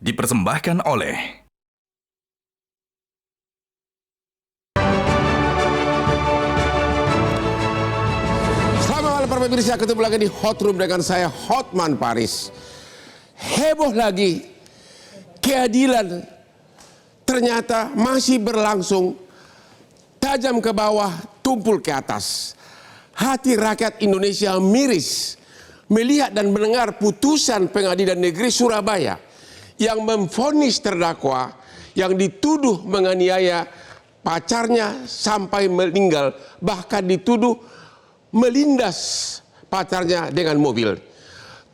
dipersembahkan oleh Selamat malam para pemirsa, ketemu lagi di Hot Room dengan saya Hotman Paris. Heboh lagi, keadilan ternyata masih berlangsung, tajam ke bawah, tumpul ke atas. Hati rakyat Indonesia miris melihat dan mendengar putusan Pengadilan Negeri Surabaya yang memvonis terdakwa yang dituduh menganiaya pacarnya sampai meninggal, bahkan dituduh melindas pacarnya dengan mobil.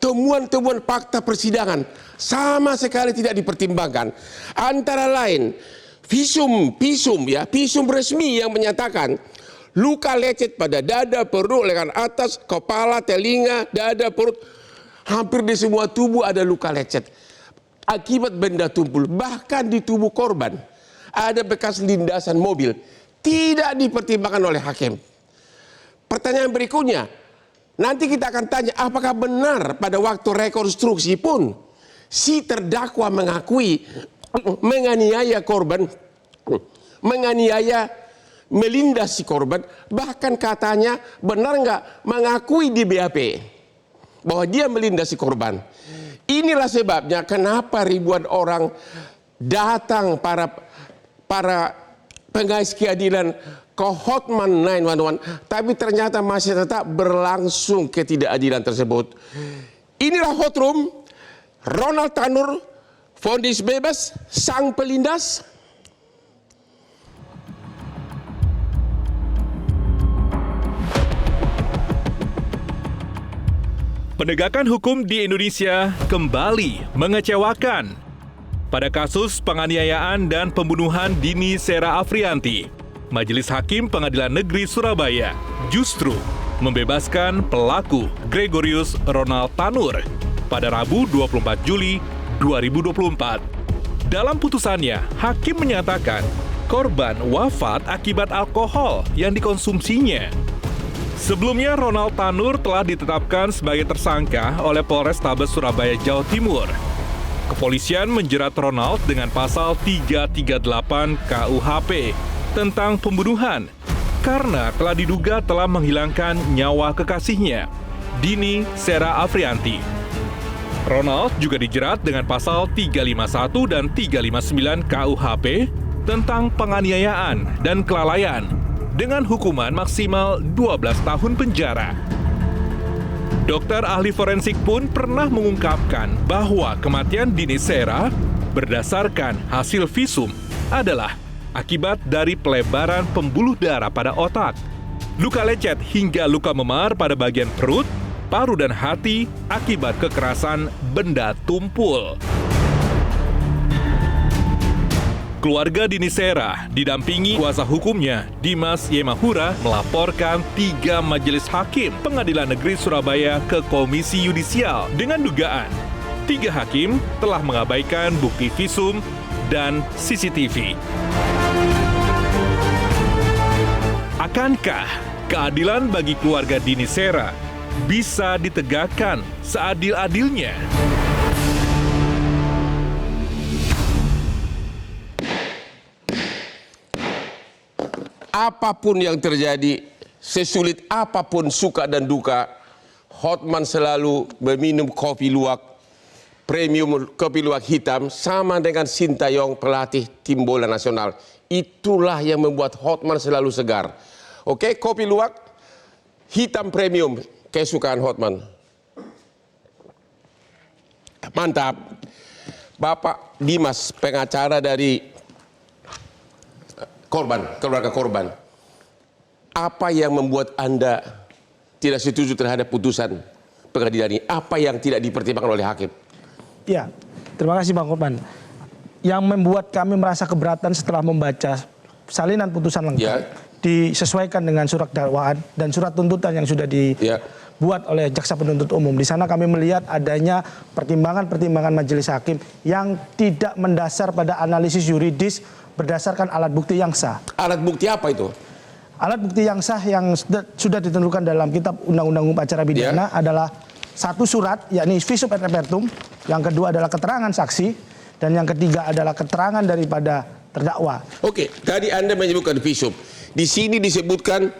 Temuan-temuan fakta persidangan sama sekali tidak dipertimbangkan. Antara lain visum resmi yang menyatakan luka lecet pada dada, perut, lengan atas, kepala, telinga, dada, perut. Hampir di semua tubuh ada luka lecet akibat benda tumpul. Bahkan di tubuh korban ada bekas lindasan mobil. Tidak dipertimbangkan oleh hakim. Pertanyaan berikutnya, nanti kita akan tanya apakah benar pada waktu rekonstruksi pun si terdakwa mengakui menganiaya korban, melindas si korban, bahkan katanya benar nggak mengakui di BAP bahwa dia melindas si korban. Inilah sebabnya kenapa ribuan orang datang, para pengais keadilan ke Hotman 911, tapi ternyata masih tetap berlangsung ketidakadilan tersebut. Inilah Hot Room. Ronald Tanur vonis bebas, sang pelindas. Penegakan hukum di Indonesia kembali mengecewakan. Pada kasus penganiayaan dan pembunuhan Dini Sera Afrianti, Majelis Hakim Pengadilan Negeri Surabaya justru membebaskan pelaku Gregorius Ronald Tanur pada Rabu 24 Juli 2024. Dalam putusannya, hakim menyatakan korban wafat akibat alkohol yang dikonsumsinya. Sebelumnya, Ronald Tanur telah ditetapkan sebagai tersangka oleh Polrestabes Surabaya, Jawa Timur. Kepolisian menjerat Ronald dengan pasal 338 KUHP tentang pembunuhan karena telah diduga telah menghilangkan nyawa kekasihnya, Dini Sera Afrianti. Ronald juga dijerat dengan pasal 351 dan 359 KUHP tentang penganiayaan dan kelalaian dengan hukuman maksimal 12 tahun penjara. Dokter ahli forensik pun pernah mengungkapkan bahwa kematian Dini Sera berdasarkan hasil visum adalah akibat dari pelebaran pembuluh darah pada otak, luka lecet hingga luka memar pada bagian perut, paru dan hati akibat kekerasan benda tumpul. Keluarga Dini Sera didampingi kuasa hukumnya Dimas Yemahura melaporkan 3 majelis hakim Pengadilan Negeri Surabaya ke Komisi Yudisial dengan dugaan 3 hakim telah mengabaikan bukti visum dan CCTV. Akankah keadilan bagi keluarga Dini Sera bisa ditegakkan seadil-adilnya? Apapun yang terjadi, sesulit apapun suka dan duka, Hotman selalu meminum kopi luwak, premium kopi luwak hitam, sama dengan Sintayong, pelatih tim bola nasional. Itulah yang membuat Hotman selalu segar. Oke, kopi luwak hitam premium, kesukaan Hotman. Mantap. Bapak Dimas, pengacara dari keluarga korban. Apa yang membuat Anda tidak setuju terhadap putusan pengadilan ini? Apa yang tidak dipertimbangkan oleh hakim? Ya, terima kasih Bang Hotman. Yang membuat kami merasa keberatan setelah membaca salinan putusan lengkap, disesuaikan dengan surat dakwaan dan surat tuntutan yang sudah dibuat oleh jaksa penuntut umum. Di sana kami melihat adanya pertimbangan-pertimbangan majelis hakim yang tidak mendasar pada analisis yuridis berdasarkan alat bukti yang sah. Alat bukti apa itu? Alat bukti yang sah yang sudah ditentukan dalam kitab Undang-Undang Hukum Acara Pidana adalah satu surat, yakni visum et repertum, yang kedua adalah keterangan saksi, dan yang ketiga adalah keterangan daripada terdakwa. Oke, tadi Anda menyebutkan visum. Di sini disebutkan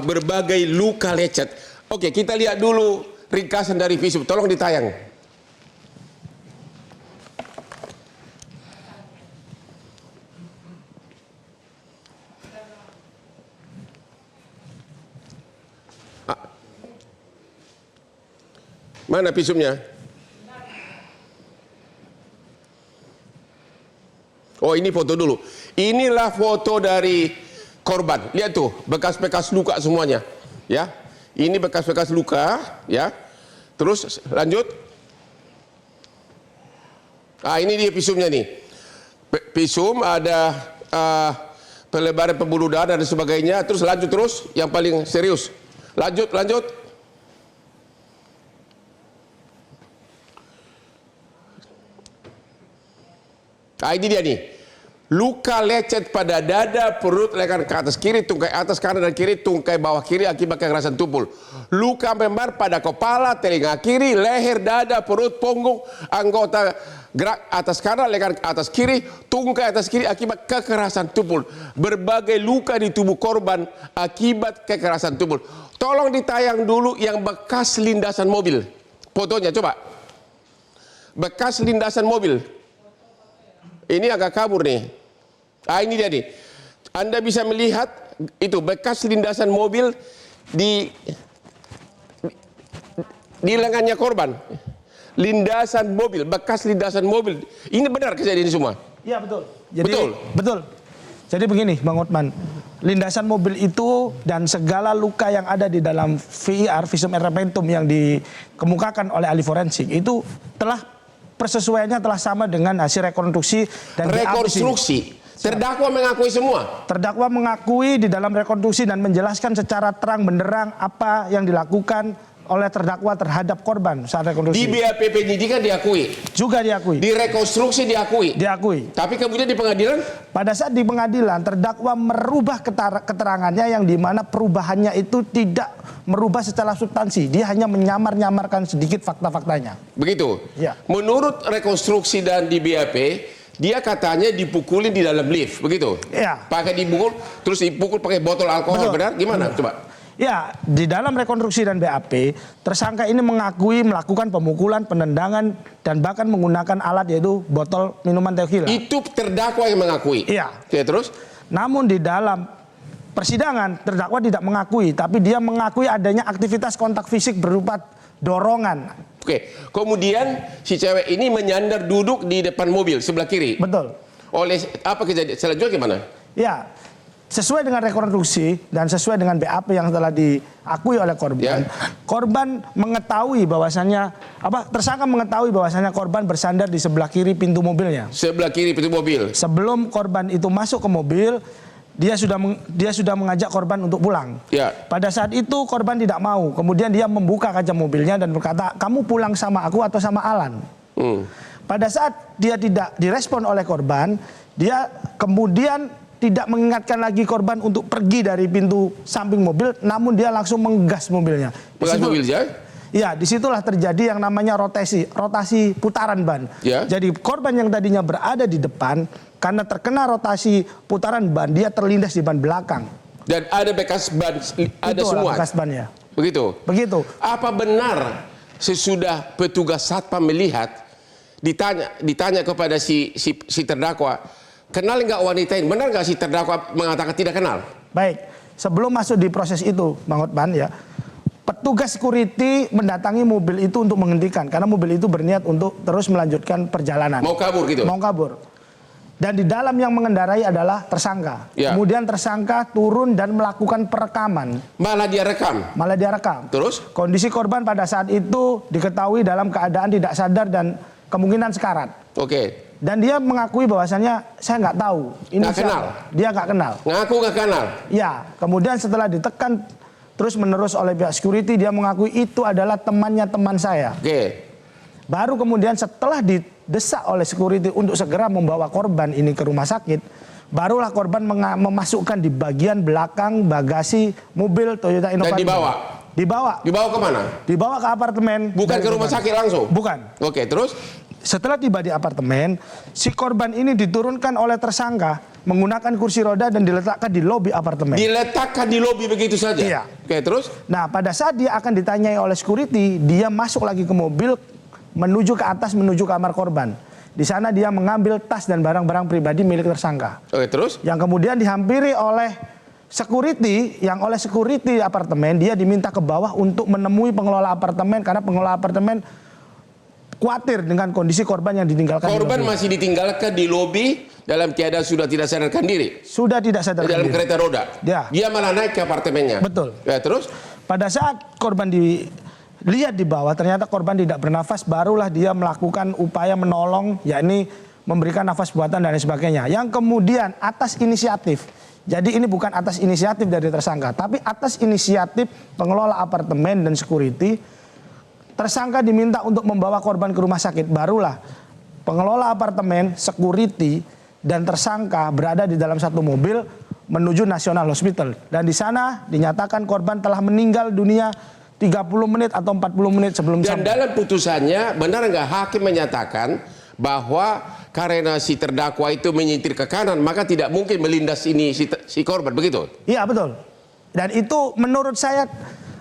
berbagai luka lecet. Oke, kita lihat dulu ringkasan dari visum. Tolong ditayang. Mana visumnya? Oh, ini foto dulu. Inilah foto dari korban. Lihat tuh, bekas-bekas luka semuanya. Ya, ini bekas-bekas luka. Ya, terus lanjut. Ini dia visumnya nih. Visum ada pelebaran pembuluh darah dan sebagainya. Terus lanjut terus, yang paling serius. Lanjut. Ini dia nih. Luka lecet pada dada, perut, leher ke atas kiri, tungkai atas kanan dan kiri, tungkai bawah kiri akibat kekerasan tumpul. Luka membar pada kepala, telinga kiri, leher, dada, perut, punggung, anggota gerak atas kanan, leher ke atas kiri, tungkai atas kiri akibat kekerasan tumpul. Berbagai luka di tubuh korban akibat kekerasan tumpul. Tolong ditayang dulu yang bekas lindasan mobil. Fotonya coba. Bekas lindasan mobil. Ini agak kabur nih. Ini dia nih. Anda bisa melihat itu bekas lindasan mobil di lengannya korban. Lindasan mobil, bekas lindasan mobil. Ini benar kejadian ini semua? Iya, betul. Betul. Jadi begini, Bang Hotman. Lindasan mobil itu dan segala luka yang ada di dalam VIR, visum et repertum yang dikemukakan oleh ahli forensik itu telah persesuaiannya telah sama dengan hasil rekonstruksi dan rekonstruksi. Terdakwa mengakui semua. Terdakwa mengakui di dalam rekonstruksi dan menjelaskan secara terang benderang apa yang dilakukan oleh terdakwa terhadap korban saat rekonstruksi. Di BAP penyidikan diakui. Juga diakui. Di rekonstruksi diakui. Diakui. Tapi kemudian di pengadilan? Pada saat di pengadilan terdakwa merubah keterangannya yang dimana perubahannya itu tidak merubah secara substansi. Dia hanya menyamar-nyamarkan sedikit fakta-faktanya. Begitu? Ya. Menurut rekonstruksi dan di BAP, dia katanya dipukulin di dalam lift, begitu? Iya. Pakai dipukul, terus dipukul pakai botol alkohol, benar? Gimana? Coba. Ya, di dalam rekonstruksi dan BAP, tersangka ini mengakui melakukan pemukulan, penendangan, dan bahkan menggunakan alat yaitu botol minuman tequila. Itu terdakwa yang mengakui? Iya. Oke, terus? Namun di dalam persidangan, terdakwa tidak mengakui, tapi dia mengakui adanya aktivitas kontak fisik berupa dorongan. Oke, kemudian si cewek ini menyandar duduk di depan mobil sebelah kiri. Betul. Oleh apa kejadian? Selanjutnya gimana? Ya, sesuai dengan rekonstruksi dan sesuai dengan BAP yang telah diakui oleh korban, korban mengetahui bahwasannya tersangka mengetahui bahwasannya korban bersandar di sebelah kiri pintu mobilnya. Sebelah kiri pintu mobil. Sebelum korban itu masuk ke mobil, dia sudah mengajak korban untuk pulang. Ya. Pada saat itu korban tidak mau. Kemudian dia membuka kaca mobilnya dan berkata, "Kamu pulang sama aku atau sama Alan?" Pada saat dia tidak direspon oleh korban, dia kemudian tidak mengingatkan lagi korban untuk pergi dari pintu samping mobil, namun dia langsung menggas mobilnya. Menggas mobilnya? Ya, disitulah terjadi yang namanya rotasi putaran ban. Ya. Jadi korban yang tadinya berada di depan, karena terkena rotasi putaran ban, dia terlindas di ban belakang. Dan ada bekas ban, ada Itulah semua? bekas bannya. Begitu? Begitu. Apa benar sesudah petugas satpam melihat, ditanya kepada si terdakwa, kenal nggak wanita ini? Benar nggak si terdakwa mengatakan tidak kenal? Baik, sebelum masuk di proses itu, Bang Hotman, ya, petugas security mendatangi mobil itu untuk menghentikan karena mobil itu berniat untuk terus melanjutkan perjalanan. Mau kabur gitu? Mau kabur. Dan di dalam yang mengendarai adalah tersangka. Ya. Kemudian tersangka turun dan melakukan perekaman. Malah dia rekam? Terus? Kondisi korban pada saat itu diketahui dalam keadaan tidak sadar dan kemungkinan sekarat. Oke. Dan dia mengakui bahwasannya saya nggak tahu. Ini nggak kenal? Dia nggak kenal. Ngaku nggak kenal? Ya. Kemudian setelah ditekan terus menerus oleh pihak security, dia mengakui itu adalah temannya teman saya. Oke. Baru kemudian setelah didesak oleh security untuk segera membawa korban ini ke rumah sakit, barulah korban memasukkan di bagian belakang bagasi mobil Toyota Innova. Dan dibawa. Dibawa kemana? Dibawa ke apartemen. Bukan ke rumah sakit langsung? Bukan. Oke, terus? setelah tiba di apartemen, si korban ini diturunkan oleh tersangka menggunakan kursi roda dan diletakkan di lobi apartemen. Diletakkan di lobi begitu saja? Iya. Oke, terus? Nah, pada saat dia akan ditanyai oleh security, dia masuk lagi ke mobil menuju ke atas, menuju kamar korban. Di sana dia mengambil tas dan barang-barang pribadi milik tersangka. Oke, terus? Yang kemudian dihampiri oleh security, yang oleh security apartemen, dia diminta ke bawah untuk menemui pengelola apartemen karena pengelola apartemen khawatir dengan kondisi korban yang ditinggalkan. Korban di lobi. masih ditinggalkan di lobi dalam keadaan sudah tidak sadarkan diri. Sudah tidak sadar Dalam diri. kereta roda. Ya. Dia malah naik ke apartemennya. Betul. Ya, terus? Pada saat korban dilihat di bawah, ternyata korban tidak bernafas, barulah dia melakukan upaya menolong, yakni memberikan nafas buatan dan lain sebagainya. Yang kemudian atas inisiatif, jadi ini bukan atas inisiatif dari tersangka, tapi atas inisiatif pengelola apartemen dan security, tersangka diminta untuk membawa korban ke rumah sakit. Barulah pengelola apartemen, security, dan tersangka berada di dalam satu mobil menuju National Hospital. Dan di sana dinyatakan korban telah meninggal dunia 30 menit atau 40 menit sebelum Dan sampai. dalam putusannya, benar nggak hakim menyatakan bahwa karena si terdakwa itu menyetir ke kanan, maka tidak mungkin melindas ini si korban, begitu? Iya, betul. Dan itu menurut saya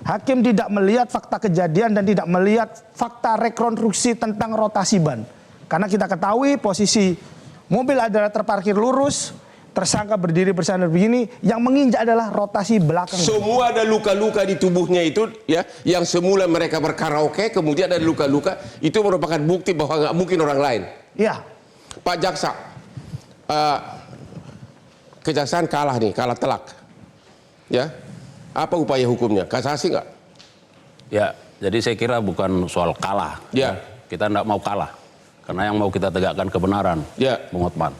hakim tidak melihat fakta kejadian dan tidak melihat fakta rekonstruksi tentang rotasi ban. Karena kita ketahui posisi mobil adalah terparkir lurus, tersangka berdiri bersandar begini, yang menginjak adalah rotasi belakang. Semua ada luka-luka di tubuhnya itu, ya, yang semula mereka berkaraoke, kemudian ada luka-luka, itu merupakan bukti bahwa nggak mungkin orang lain. Iya. Pak Jaksa, kejaksaan kalah nih, kalah telak. Ya, apa upaya hukumnya? Kasasi nggak? Ya, jadi saya kira bukan soal kalah. Ya. Kita tidak mau kalah. Karena yang mau kita tegakkan kebenaran, Ya. Bung Hotman.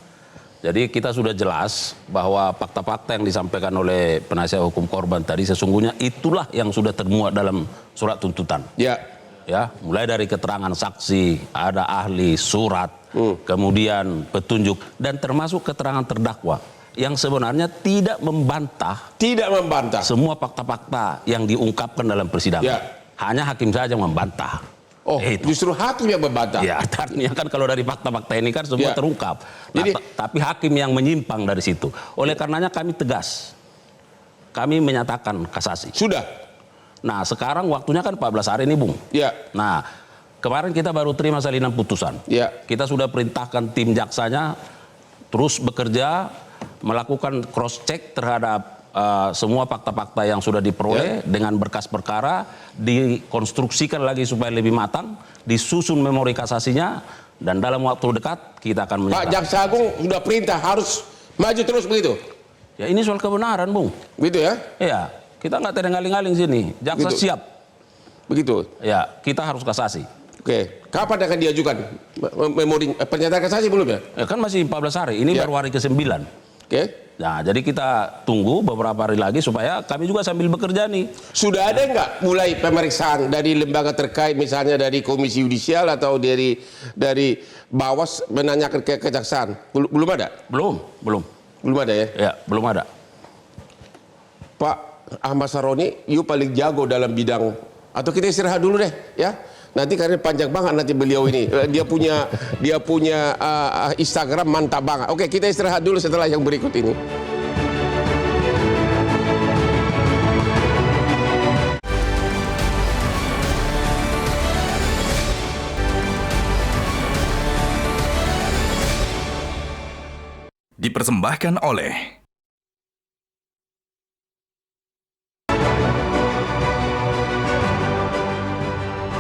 Jadi kita sudah jelas bahwa fakta-fakta yang disampaikan oleh penasihat hukum korban tadi sesungguhnya itulah yang sudah termuat dalam surat tuntutan. Ya. Ya, mulai dari keterangan saksi, ada ahli, surat, kemudian petunjuk, dan termasuk keterangan terdakwa yang sebenarnya tidak membantah semua fakta-fakta yang diungkapkan dalam persidangan. Ya. Hanya hakim saja membantah. Oh, Itu. justru hakim yang membantah. Ya, artinya kan kalau dari fakta-fakta ini kan semua Ya. terungkap. Nah, Jadi- tapi hakim yang menyimpang dari situ. Oleh karenanya kami tegas. Kami menyatakan kasasi. Sudah. Nah, sekarang waktunya kan 14 hari ini, Bung. Ya. Nah, kemarin kita baru terima salinan putusan. Ya. Kita sudah perintahkan tim jaksanya terus bekerja, melakukan cross check terhadap semua fakta-fakta yang sudah diperoleh dengan berkas perkara, dikonstruksikan lagi supaya lebih matang, disusun memori kasasinya, dan dalam waktu dekat kita akan Pak menyatakan. Jaksa Agung sudah perintah harus maju terus begitu. Ya, ini soal kebenaran, Bung. Begitu ya? Ya, kita nggak tedeng-aling-aling sini. Jaksa Begitu. siap. Begitu. Ya, kita harus kasasi. Oke, kapan akan diajukan memori pernyataan kasasi belum ya? Ya, kan masih 14 hari. Ini Ya. baru hari ke-9. Oke. Nah, jadi kita tunggu beberapa hari lagi supaya kami juga sambil bekerja nih. Sudah ada nggak mulai pemeriksaan dari lembaga terkait, misalnya dari Komisi Yudisial atau dari Bawas menanyakan ke kejaksaan? Belum ada? Belum ada ya? Ya, belum ada. Pak Ahmad Saroni, you paling jago dalam bidang, atau kita istirahat dulu deh, ya? Nanti karena panjang banget nanti beliau ini. Dia punya Instagram mantap banget. Oke, kita istirahat dulu setelah yang berikut ini. Dipersembahkan oleh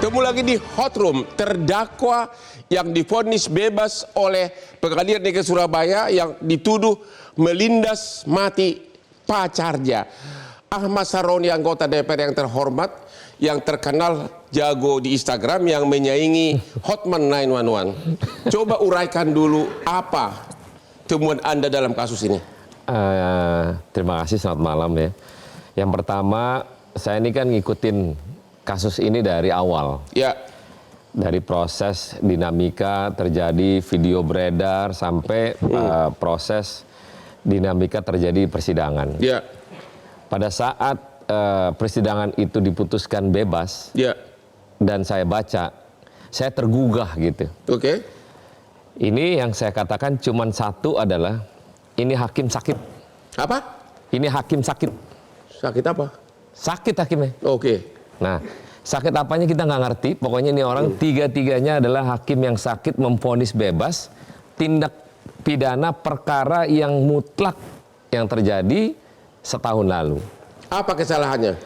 Temu lagi di Hot Room, terdakwa yang divonis bebas oleh Pengadilan Negeri Surabaya yang dituduh melindas mati pacarnya. Ahmad Saroni, anggota DPR yang terhormat, yang terkenal jago di Instagram, yang menyaingi Hotman 911. Coba uraikan dulu apa temuan Anda dalam kasus ini. Terima kasih, selamat malam ya. Yang pertama, saya ini kan ngikutin kasus ini dari awal. Ya. Dari proses dinamika terjadi video beredar sampai proses dinamika terjadi persidangan. Ya. Pada saat persidangan itu diputuskan bebas Ya. dan saya baca, saya tergugah gitu. Oke. Ini yang saya katakan cuman satu adalah ini hakim sakit. Apa? Ini hakim sakit. Sakit apa? Sakit hakimnya. Oke. Nah, sakit apanya kita nggak ngerti. Pokoknya ini orang tiga-tiganya adalah hakim yang sakit memvonis bebas tindak pidana perkara yang mutlak yang terjadi setahun lalu. Apa kesalahannya?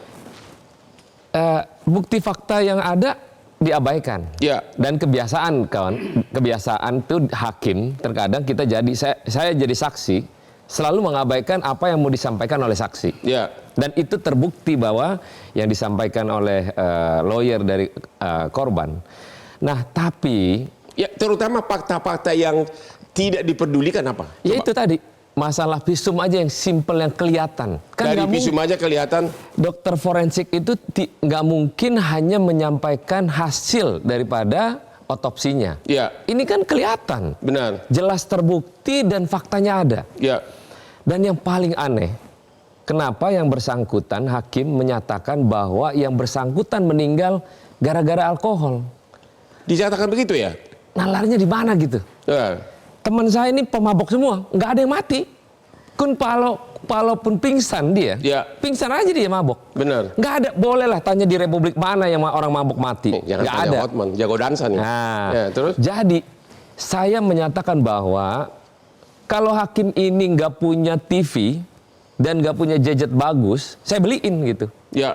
Bukti fakta yang ada diabaikan. Ya. Dan kebiasaan kawan, kebiasaan tuh hakim terkadang kita jadi saya jadi saksi selalu mengabaikan apa yang mau disampaikan oleh saksi. Ya. Dan itu terbukti bahwa yang disampaikan oleh lawyer dari korban. Nah, tapi Ya, terutama fakta-fakta yang tidak dipedulikan apa? ya itu tadi masalah visum aja yang simple yang kelihatan. Dari nggak visum aja kelihatan. dokter forensik itu nggak mungkin hanya menyampaikan hasil daripada otopsinya. Ya. Ini kan kelihatan, Benar. jelas terbukti dan faktanya ada. Ya. Dan yang paling aneh, kenapa yang bersangkutan hakim menyatakan bahwa yang bersangkutan meninggal gara-gara alkohol? Dinyatakan begitu ya? Nalarnya di mana gitu? Ya. Teman saya ini pemabok semua, nggak ada yang mati. Walaupun pingsan dia, Ya. pingsan aja dia mabok. Benar. Nggak ada, bolehlah tanya di republik mana yang orang mabok mati. Jangan Nggak tanya ada. Hotman, jago dansa nih. Nah, Ya, terus? jadi saya menyatakan bahwa kalau hakim ini nggak punya TV dan nggak punya gadget bagus, saya beliin gitu. Ya.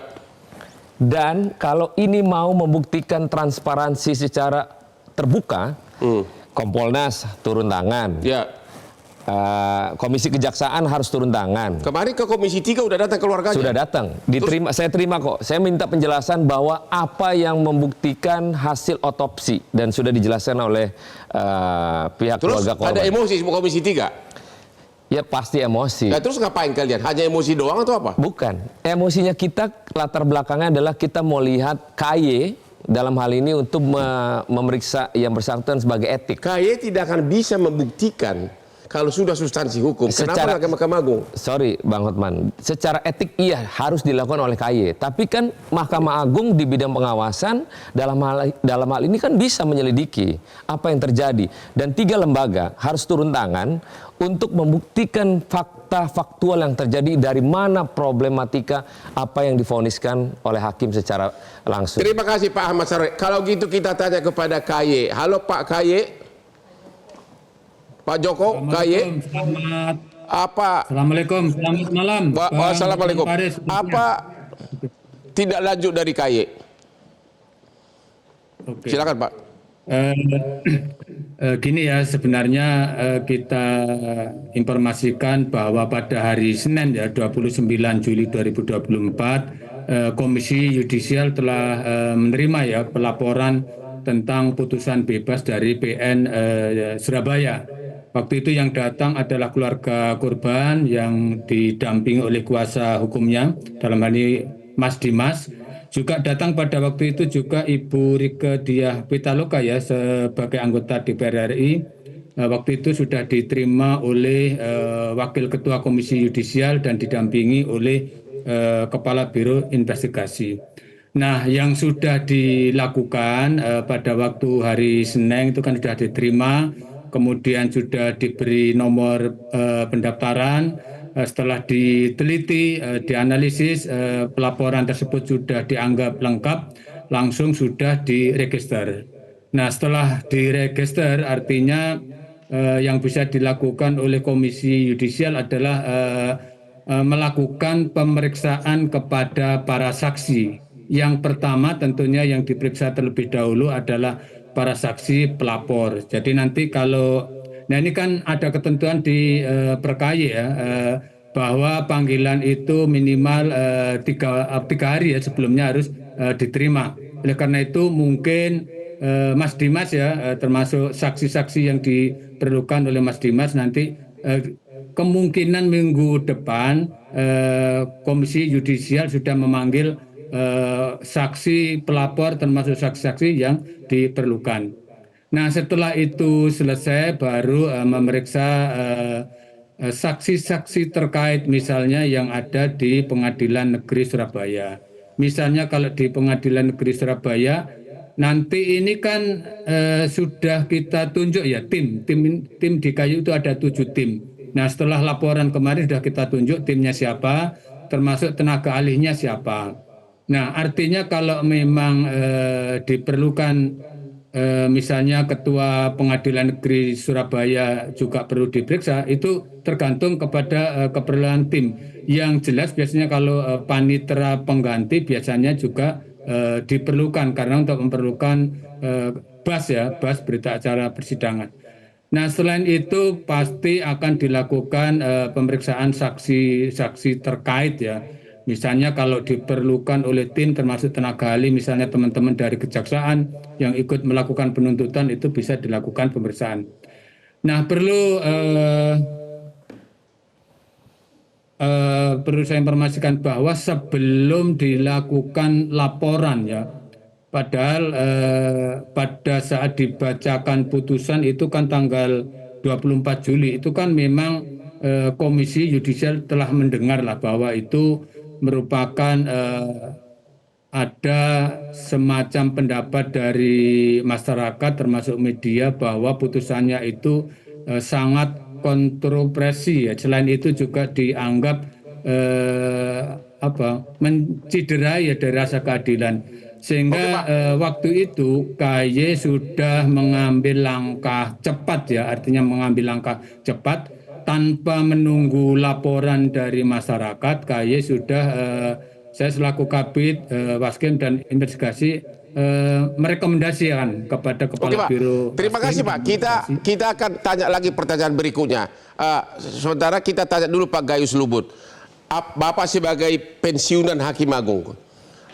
Dan kalau ini mau membuktikan transparansi secara terbuka, Kompolnas turun tangan, Ya. Komisi Kejaksaan harus turun tangan. Kemarin ke Komisi 3 udah datang keluarganya. Sudah datang, diterima, saya terima kok. Saya minta penjelasan bahwa apa yang membuktikan hasil otopsi dan sudah dijelaskan oleh pihak Terus keluarga korban. ada emosi semua Komisi 3. Ya pasti emosi. Nah, terus ngapain kalian? Hanya emosi doang atau apa? Bukan, emosinya kita latar belakangnya adalah kita mau lihat KY dalam hal ini untuk memeriksa yang bersangkutan sebagai etik. KY tidak akan bisa membuktikan kalau sudah substansi hukum. Secara- Kenapa nggak ke Mahkamah Agung? Sorry Bang Hotman, secara etik iya harus dilakukan oleh KY. Tapi kan Mahkamah Agung di bidang pengawasan dalam hal ini kan bisa menyelidiki apa yang terjadi. Dan 3 lembaga harus turun tangan untuk membuktikan fakta faktual yang terjadi dari mana problematika apa yang divoniskan oleh hakim secara langsung. Terima kasih Pak Ahmad Sarwe. Kalau gitu kita tanya kepada KY. Halo Pak KY. Pak Joko, KY. Selamat. Apa? Assalamualaikum. Selamat malam. Wassalamualaikum. Bang Faris. Apa tidak lanjut dari KY? Oke. Silakan Pak. Gini ya, sebenarnya kita informasikan bahwa pada hari Senin ya 29 Juli 2024 Komisi Yudisial telah menerima ya pelaporan tentang putusan bebas dari PN Surabaya. Waktu itu yang datang adalah keluarga korban yang didampingi oleh kuasa hukumnya, dalam hal ini Mas Dimas. Juga datang pada waktu itu juga Ibu Rike Diah Pitaloka ya sebagai anggota DPR RI. Waktu itu sudah diterima oleh Wakil Ketua Komisi Yudisial dan didampingi oleh Kepala Biro Investigasi. Nah, yang sudah dilakukan pada waktu hari Senin itu kan sudah diterima, kemudian sudah diberi nomor pendaftaran. Setelah diteliti, dianalisis, pelaporan tersebut sudah dianggap lengkap, langsung sudah diregister. Nah, setelah diregister artinya yang bisa dilakukan oleh Komisi Yudisial adalah melakukan pemeriksaan kepada para saksi. Yang pertama tentunya yang diperiksa terlebih dahulu adalah para saksi pelapor. Jadi nanti kalau nah ini kan ada ketentuan di Perkay ya bahwa panggilan itu minimal 3 hari ya sebelumnya harus diterima. Oleh karena itu mungkin Mas Dimas ya termasuk saksi-saksi yang diperlukan oleh Mas Dimas nanti kemungkinan minggu depan Komisi Yudisial sudah memanggil saksi pelapor termasuk saksi-saksi yang diperlukan. Nah, setelah itu selesai baru memeriksa saksi-saksi terkait misalnya yang ada di Pengadilan Negeri Surabaya. Misalnya kalau di Pengadilan Negeri Surabaya nanti ini kan sudah kita tunjuk ya tim di Kayu itu ada 7 tim. Nah setelah laporan kemarin sudah kita tunjuk timnya siapa, termasuk tenaga ahlinya siapa. Nah artinya kalau memang diperlukan misalnya Ketua Pengadilan Negeri Surabaya juga perlu diperiksa, itu tergantung kepada keperluan tim. Yang jelas biasanya kalau panitera pengganti biasanya juga diperlukan karena untuk memerlukan BAS berita acara persidangan. Nah selain itu pasti akan dilakukan pemeriksaan saksi-saksi terkait ya. Misalnya kalau diperlukan oleh tim termasuk tenaga ahli, misalnya teman-teman dari kejaksaan yang ikut melakukan penuntutan itu bisa dilakukan pemeriksaan. Nah perlu saya informasikan bahwa sebelum dilakukan laporan ya, padahal pada saat dibacakan putusan itu kan tanggal 24 Juli itu kan memang Komisi Yudisial telah mendengar lah bahwa itu merupakan ada semacam pendapat dari masyarakat termasuk media bahwa putusannya itu sangat kontroversi ya. Selain itu juga dianggap menciderai ya dari rasa keadilan. Sehingga waktu itu KY sudah mengambil langkah cepat ya, artinya mengambil langkah cepat tanpa menunggu laporan dari masyarakat. KY sudah saya selaku Kabid Waskem dan investigasi merekomendasikan kepada Kepala Biro. Terima kasih Pak. Kita akan tanya lagi pertanyaan berikutnya. Sementara kita tanya dulu Pak Gayus Lumbun. Bapak sebagai pensiunan Hakim Agung,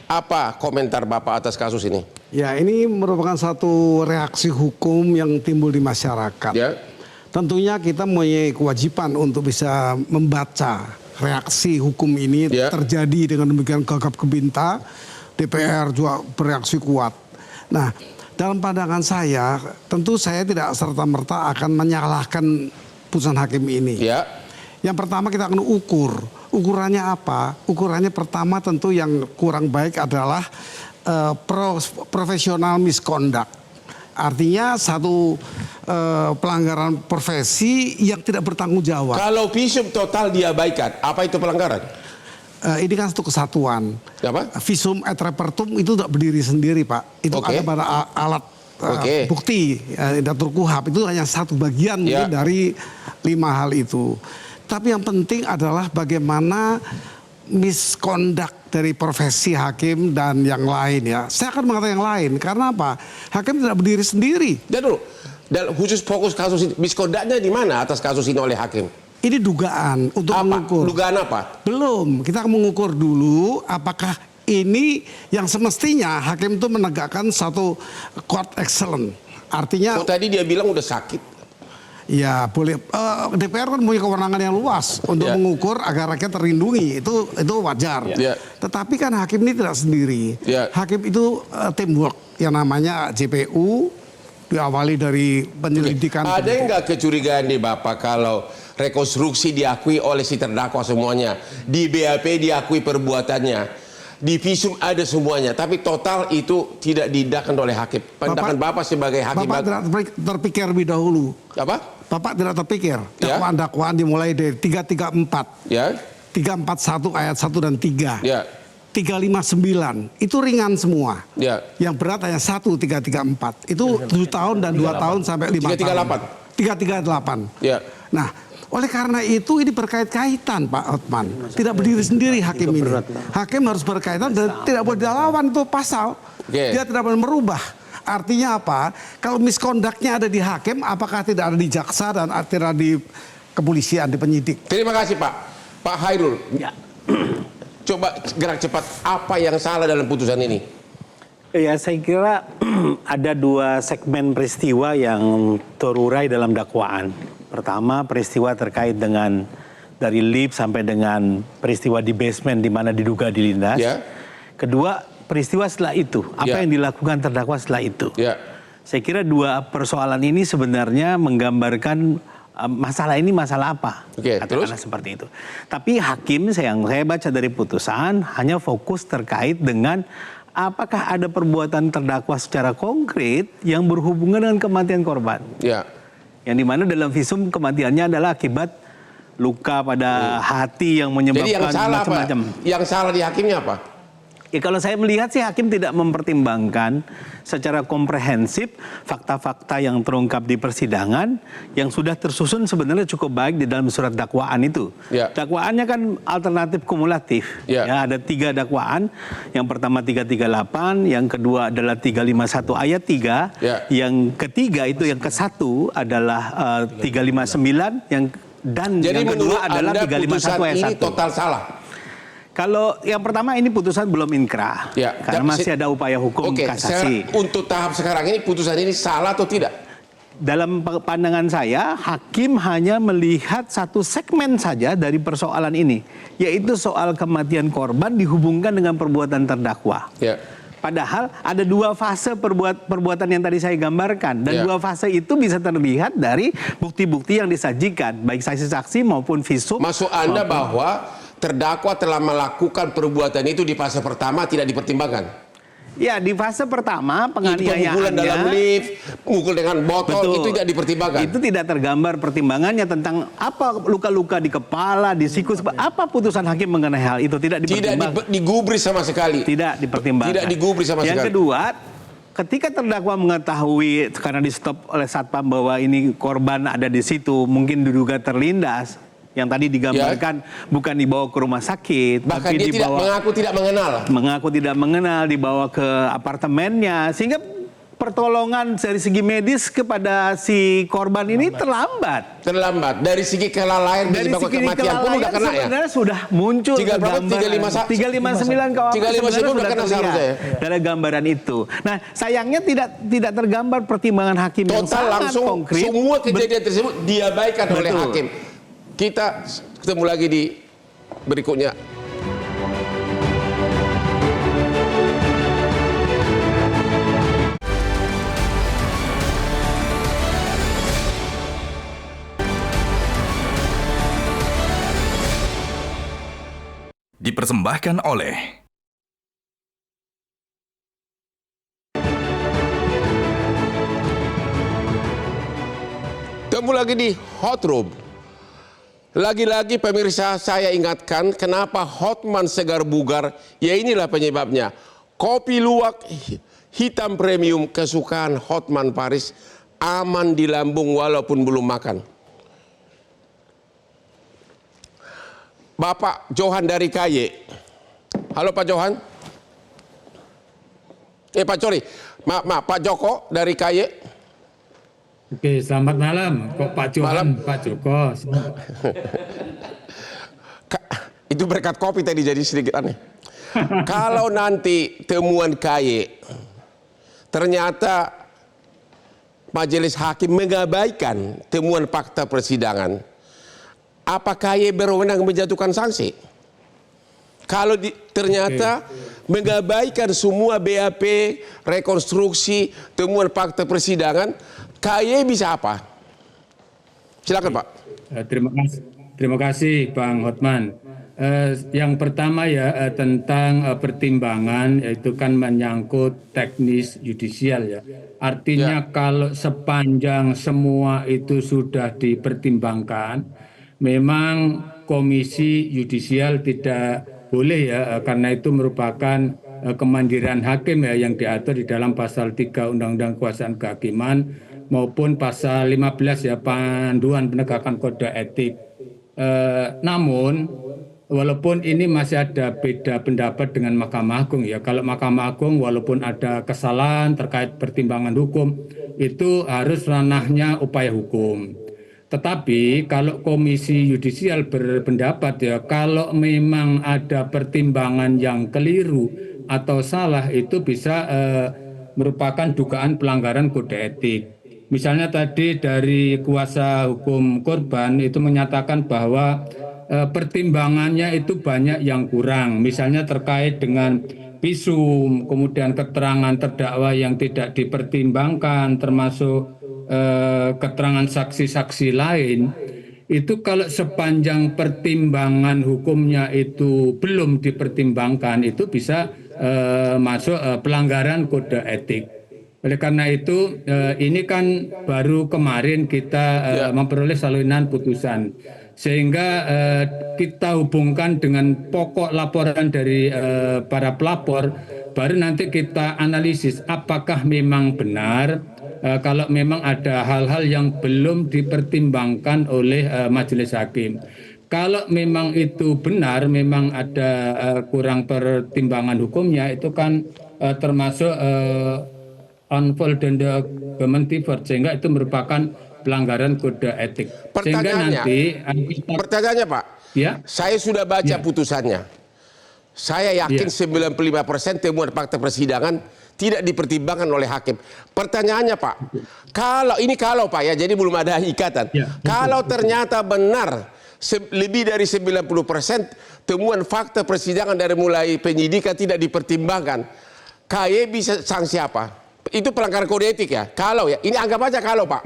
apa komentar Bapak atas kasus ini? Ya, ini merupakan satu reaksi hukum yang timbul di masyarakat. Ya. Tentunya kita mempunyai kewajiban untuk bisa membaca reaksi hukum ini terjadi dengan demikian gagap gempita. DPR juga bereaksi kuat. Nah, dalam pandangan saya, tentu saya tidak serta-merta akan menyalahkan putusan hakim ini. Ya. Yang pertama kita akan ukur. Ukurannya apa? Ukurannya pertama tentu yang kurang baik adalah profesional misconduct. Artinya satu pelanggaran profesi yang tidak bertanggung jawab. Kalau visum total diabaikan, apa itu pelanggaran? Ini kan satu kesatuan. Apa? Visum et repertum itu tidak berdiri sendiri Pak. Itu ada pada alat bukti, datur kuhap itu hanya satu bagian mungkin dari 5 hal itu. Tapi yang penting adalah bagaimana misconduct dari profesi hakim dan yang lain ya. Saya akan mengatakan yang lain karena apa? Hakim tidak berdiri sendiri. Dan dulu, dan khusus fokus kasus ini, misconductnya di mana atas kasus ini oleh hakim? Ini dugaan untuk mengukur. Dugaan apa? Belum, kita akan mengukur dulu apakah ini yang semestinya hakim itu menegakkan satu court excellence. Artinya. Kok tadi dia bilang udah sakit? Ya boleh. DPR kan punya kewenangan yang luas untuk mengukur agar rakyat terlindungi. Itu wajar. Tetapi kan hakim ini tidak sendiri. Hakim itu teamwork yang namanya JPU diawali dari penyelidikan. Ada nggak kecurigaan di Bapak kalau rekonstruksi diakui oleh si terdakwa semuanya, di BAP diakui perbuatannya, di visum ada semuanya, tapi total itu tidak diindahkan oleh hakim. Pandangan Bapak sebagai hakim. Bapak tidak terpikir lebih dahulu. Apa? Bapak tidak terpikir. Dakwaan-dakwaan dimulai dari 334. 341 ayat 1 dan 3. 359 itu ringan semua. Yang berat hanya 1 334. Itu 7 tahun dan 2 tahun sampai 5 tahun. 338. Nah, oleh karena itu ini berkait-kaitan Pak Hotman. Tidak berdiri sendiri hakim ini. Hakim harus berkaitan dan tidak boleh dilawan itu pasal. Dia tidak boleh merubah. Artinya apa? Kalau misconduct-nya ada di hakim, apakah tidak ada di jaksa dan tidak di kepolisian, di penyidik? Terima kasih Pak. Pak Hairul. Coba gerak cepat. Apa yang salah dalam putusan ini? Ya, saya kira ada 2 segmen peristiwa yang terurai dalam dakwaan. Pertama, peristiwa terkait dengan dari lift sampai dengan peristiwa di basement di mana diduga dilindas. Kedua, peristiwa setelah itu, apa yang dilakukan terdakwa setelah itu. Saya kira 2 persoalan ini sebenarnya menggambarkan masalah ini masalah apa, katakanlah seperti itu. Tapi hakim yang saya baca dari putusan hanya fokus terkait dengan apakah ada perbuatan terdakwa secara konkret yang berhubungan dengan kematian korban. Ya. Yang dimana dalam visum kematiannya adalah akibat luka pada hati yang menyebabkan Jadi yang salah macam-macam. Yang salah di hakimnya apa? Ya, kalau saya melihat sih hakim tidak mempertimbangkan secara komprehensif fakta-fakta yang terungkap di persidangan yang sudah tersusun sebenarnya cukup baik di dalam surat dakwaan itu. Ya. Dakwaannya kan alternatif kumulatif. Ya. Ya, ada 3 dakwaan. Yang pertama 338, yang kedua adalah 351 ayat 3, Ya. yang ketiga itu yang ke-1 adalah 359 dan Jadi yang kedua menurut adalah Anda 351 putusan ayat ini 1. total salah? Kalau yang pertama ini putusan belum inkrah, Ya, karena masih ada upaya hukum Oke, kasasi. untuk tahap sekarang ini putusan ini salah atau tidak? Dalam pandangan saya, hakim hanya melihat satu segmen saja dari persoalan ini, yaitu soal kematian korban dihubungkan dengan perbuatan terdakwa. Ya. Padahal ada 2 fase perbuatan yang tadi saya gambarkan, dan 2 fase itu bisa terlihat dari bukti-bukti yang disajikan, baik saksi-saksi maupun visum. Maksud Anda bahwa terdakwa telah melakukan perbuatan itu di fase pertama tidak dipertimbangkan? Ya, di fase pertama penganiayaannya, pemukulan dalam lift, mukul dengan botol, betul, itu tidak dipertimbangkan. Itu tidak tergambar pertimbangannya tentang apa luka-luka di kepala, di sikus, apa putusan hakim mengenai hal itu tidak dipertimbangkan. Tidak digubris sama sekali. Tidak dipertimbangkan. Tidak digubris sama sekali. Yang kedua, ketika terdakwa mengetahui karena di stop oleh satpam bahwa ini korban ada di situ, mungkin diduga terlindas. Yang tadi digambarkan bukan dibawa ke rumah sakit, Bahkan tapi dia tidak mengaku tidak mengenal. mengaku tidak mengenal, dibawa ke apartemennya, sehingga pertolongan dari segi medis kepada si korban ini terlambat. Terlambat. Dari segi kelalaian Dari penyebab segi kematian pun udah kena ya. sebenarnya sudah muncul 359 KUHP 359 udah kena seharusnya ya. dari gambaran itu. Nah, sayangnya tidak tergambar pertimbangan hakim yang Total sangat langsung konkret. semua kejadian tersebut diabaikan oleh Betul. hakim. Kita ketemu lagi di berikutnya. Dipersembahkan oleh Ketemu lagi di Hot Room. Lagi-lagi pemirsa saya ingatkan kenapa Hotman segar bugar, ya inilah penyebabnya. Kopi luwak hitam premium kesukaan Hotman Paris, aman di lambung walaupun belum makan. Bapak Johan dari KY. Halo Pak Johan. Maaf, Pak Joko dari KY. Oke, selamat malam. Kok Pak Johan, Pak Joko? Itu berkat kopi tadi jadi sedikit aneh. Kalau nanti temuan KY ternyata majelis hakim mengabaikan temuan fakta persidangan, apa KY berwenang menjatuhkan sanksi? Kalau ternyata mengabaikan semua BAP, rekonstruksi, temuan fakta persidangan, KY bisa apa? Silakan Pak. Terima kasih Bang Hotman. Yang pertama ya tentang pertimbangan, itu kan menyangkut teknis yudisial ya. Artinya kalau sepanjang semua itu sudah dipertimbangkan, memang komisi yudisial tidak boleh ya, karena itu merupakan kemandirian hakim ya yang diatur di dalam pasal 3 Undang-Undang Kekuasaan Kehakiman maupun pasal 15 ya panduan penegakan kode etik. Namun walaupun ini masih ada beda pendapat dengan Mahkamah Agung ya. Kalau Mahkamah Agung walaupun ada kesalahan terkait pertimbangan hukum itu harus ranahnya upaya hukum. Tetapi kalau komisi yudisial berpendapat ya kalau memang ada pertimbangan yang keliru atau salah itu bisa merupakan dugaan pelanggaran kode etik. Misalnya tadi dari kuasa hukum korban itu menyatakan bahwa pertimbangannya itu banyak yang kurang. Misalnya terkait dengan visum, kemudian keterangan terdakwa yang tidak dipertimbangkan, termasuk keterangan saksi-saksi lain. Itu kalau sepanjang pertimbangan hukumnya itu belum dipertimbangkan, itu bisa masuk pelanggaran kode etik. Oleh karena itu ini kan baru kemarin kita memperoleh salinan putusan, sehingga kita hubungkan dengan pokok laporan dari para pelapor, baru nanti kita analisis apakah memang benar kalau memang ada hal-hal yang belum dipertimbangkan oleh majelis hakim. Kalau memang itu benar, memang ada kurang pertimbangan hukumnya, itu kan termasuk unfolded government, sehingga itu merupakan pelanggaran kode etik. Sehingga nanti pertanyaannya Pak, ya, saya sudah baca putusannya. Saya yakin 95% temuan fakta persidangan tidak dipertimbangkan oleh hakim. Pertanyaannya Pak, kalau Pak ya, jadi belum ada ikatan. Kalau ternyata benar lebih dari 90% temuan fakta persidangan dari mulai penyidikan tidak dipertimbangkan, KY bisa sanksi apa? Itu pelanggaran kode etik ya? Kalau ya, ini anggap aja kalau Pak.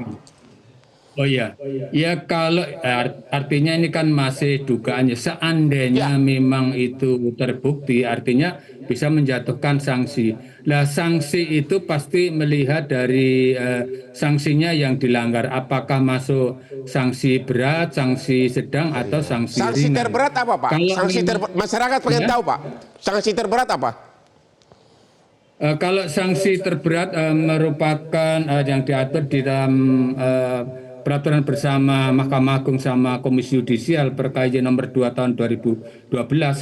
Oh iya, ya kalau artinya ini kan masih dugaannya. Seandainya memang itu terbukti, artinya bisa menjatuhkan sanksi. Nah, sanksi itu pasti melihat dari sanksinya yang dilanggar. Apakah masuk sanksi berat, sanksi sedang, atau sanksi ringan? Sanksi terberat apa Pak? Masyarakat pengen tahu Pak. Sanksi terberat apa? Kalau sanksi terberat merupakan yang diatur di dalam peraturan bersama Mahkamah Agung sama Komisi Yudisial PKJ nomor 2 tahun 2012.